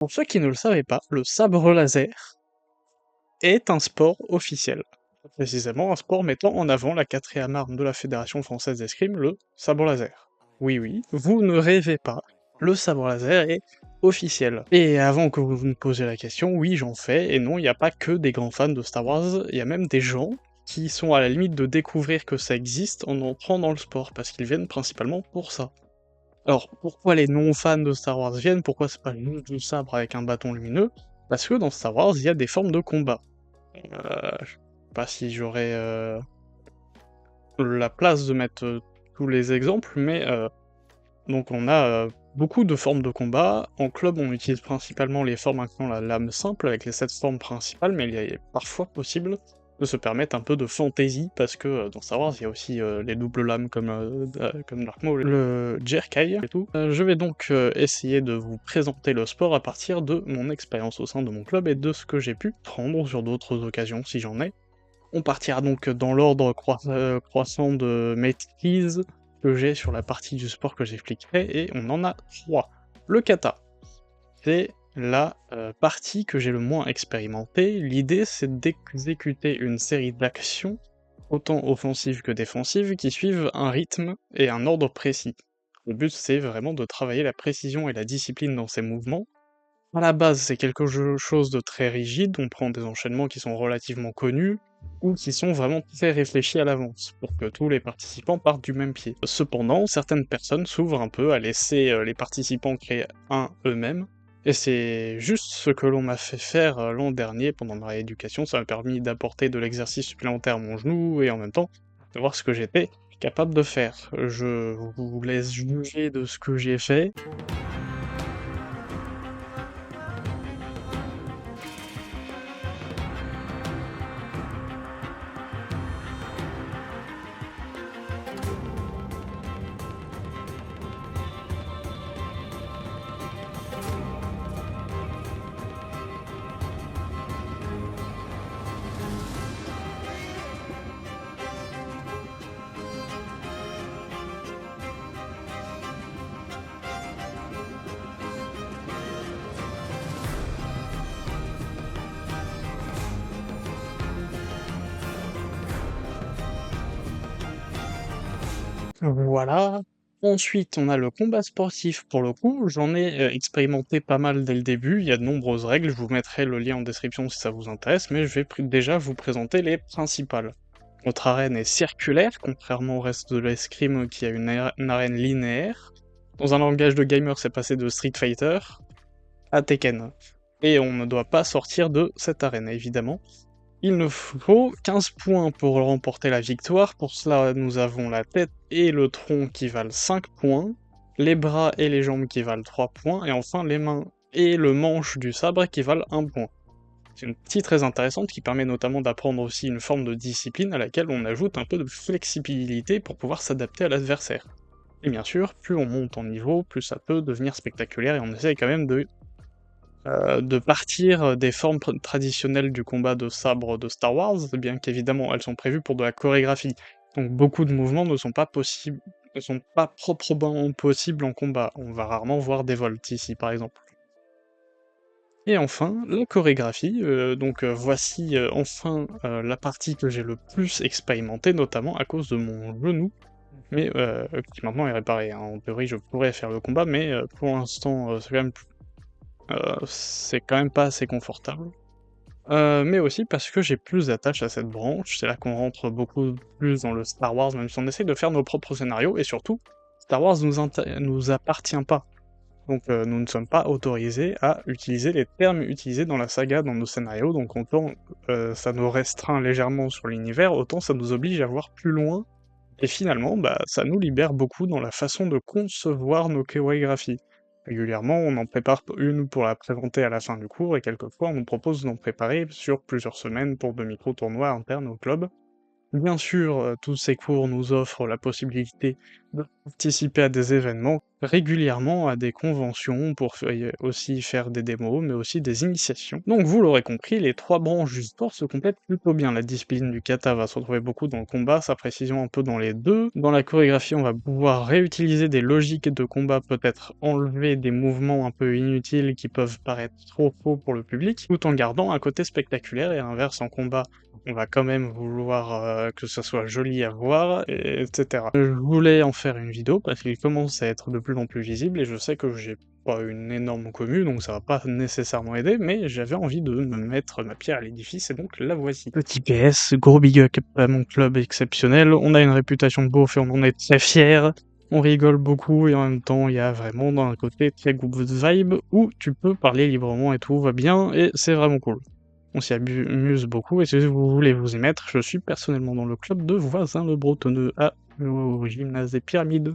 Pour ceux qui ne le savaient pas, le sabre laser est un sport officiel. Précisément un sport mettant en avant la quatrième arme de la Fédération française d'escrime, le sabre laser. Oui, oui, vous ne rêvez pas, le sabre laser est officiel. Et avant que vous me posiez la question, oui, j'en fais, et non, il n'y a pas que des grands fans de Star Wars, il y a même des gens qui sont à la limite de découvrir que ça existe en entrant dans le sport, parce qu'ils viennent principalement pour ça. Alors, pourquoi les non-fans de Star Wars viennent? Pourquoi c'est pas juste du sabre avec un bâton lumineux? Parce que dans Star Wars, il y a des formes de combat. Je sais pas si j'aurais la place de mettre tous les exemples, mais donc on a beaucoup de formes de combat. En club, on utilise principalement les formes incluant la lame simple avec les 7 formes principales, mais il est parfois possible de se permettre un peu de fantaisie, parce que dans Star Wars, il y a aussi les doubles lames comme Dark Maul, le Jerkai et tout. Je vais donc essayer de vous présenter le sport à partir de mon expérience au sein de mon club et de ce que j'ai pu prendre sur d'autres occasions si j'en ai. On partira donc dans l'ordre croissant de maîtrise que j'ai sur la partie du sport que j'expliquerai, et on en a 3. Le kata, c'est la partie que j'ai le moins expérimentée. L'idée, c'est d'exécuter une série d'actions, autant offensives que défensives, qui suivent un rythme et un ordre précis. Le but, c'est vraiment de travailler la précision et la discipline dans ces mouvements. À la base, c'est quelque chose de très rigide, on prend des enchaînements qui sont relativement connus, ou qui sont vraiment très réfléchis à l'avance, pour que tous les participants partent du même pied. Cependant, certaines personnes s'ouvrent un peu à laisser les participants créer un eux-mêmes, et c'est juste ce que l'on m'a fait faire l'an dernier pendant ma rééducation. Ça m'a permis d'apporter de l'exercice supplémentaire à mon genou, et en même temps, de voir ce que j'étais capable de faire. Je vous laisse juger de ce que j'ai fait. Voilà. Ensuite, on a le combat sportif. Pour le coup, j'en ai expérimenté pas mal dès le début. Il y a de nombreuses règles. Je vous mettrai le lien en description si ça vous intéresse, mais je vais déjà vous présenter les principales. Notre arène est circulaire, contrairement au reste de l'escrime qui a une arène linéaire. Dans un langage de gamer, c'est passé de Street Fighter à Tekken. Et on ne doit pas sortir de cette arène, évidemment. Il nous faut 15 points pour remporter la victoire. Pour cela, nous avons la tête et le tronc qui valent 5 points, les bras et les jambes qui valent 3 points, et enfin les mains et le manche du sabre qui valent 1 point. C'est une partie très intéressante qui permet notamment d'apprendre aussi une forme de discipline à laquelle on ajoute un peu de flexibilité pour pouvoir s'adapter à l'adversaire. Et bien sûr, plus on monte en niveau, plus ça peut devenir spectaculaire, et on essaye quand même de partir des formes traditionnelles du combat de sabre de Star Wars, bien qu'évidemment elles sont prévues pour de la chorégraphie. Donc beaucoup de mouvements ne sont pas proprement possibles en combat. On va rarement voir des volts ici, par exemple. Et enfin, la chorégraphie, voici enfin la partie que j'ai le plus expérimentée, notamment à cause de mon genou, mais qui maintenant est réparé, hein. En théorie, je pourrais faire le combat, mais pour l'instant, c'est quand même pas assez confortable. Mais aussi parce que j'ai plus d'attache à cette branche, c'est là qu'on rentre beaucoup plus dans le Star Wars, même si on essaye de faire nos propres scénarios, et surtout, Star Wars nous appartient pas. Donc nous ne sommes pas autorisés à utiliser les termes utilisés dans la saga, dans nos scénarios, donc autant ça nous restreint légèrement sur l'univers, autant ça nous oblige à voir plus loin, et finalement, bah, ça nous libère beaucoup dans la façon de concevoir nos chorégraphies. Régulièrement, on en prépare une pour la présenter à la fin du cours, et quelquefois on nous propose d'en préparer sur plusieurs semaines pour de micro-tournois internes au club. Bien sûr, tous ces cours nous offrent la possibilité de participer à des événements régulièrement, à des conventions pour aussi faire des démos, mais aussi des initiations. Donc vous l'aurez compris, les 3 branches du sport se complètent plutôt bien. La discipline du kata va se retrouver beaucoup dans le combat, sa précision un peu dans les deux. Dans la chorégraphie, on va pouvoir réutiliser des logiques de combat, peut-être enlever des mouvements un peu inutiles qui peuvent paraître trop faux pour le public, tout en gardant un côté spectaculaire, et à l'inverse, en combat, on va quand même vouloir, que ça soit joli à voir, et etc. Je voulais en faire une vidéo parce qu'il commence à être de plus en plus visible et je sais que j'ai pas une énorme commu, donc ça va pas nécessairement aider, mais j'avais envie de me mettre ma pierre à l'édifice et donc la voici. Petit PS, gros big up à mon club exceptionnel, on a une réputation de beauf et on en est très fiers. On rigole beaucoup et en même temps, il y a vraiment un côté très good vibe où tu peux parler librement et tout va bien et c'est vraiment cool. On s'y amuse beaucoup et si vous voulez vous y mettre, je suis personnellement dans le club de Voisin le Bretonneux au gymnase des Pyramides.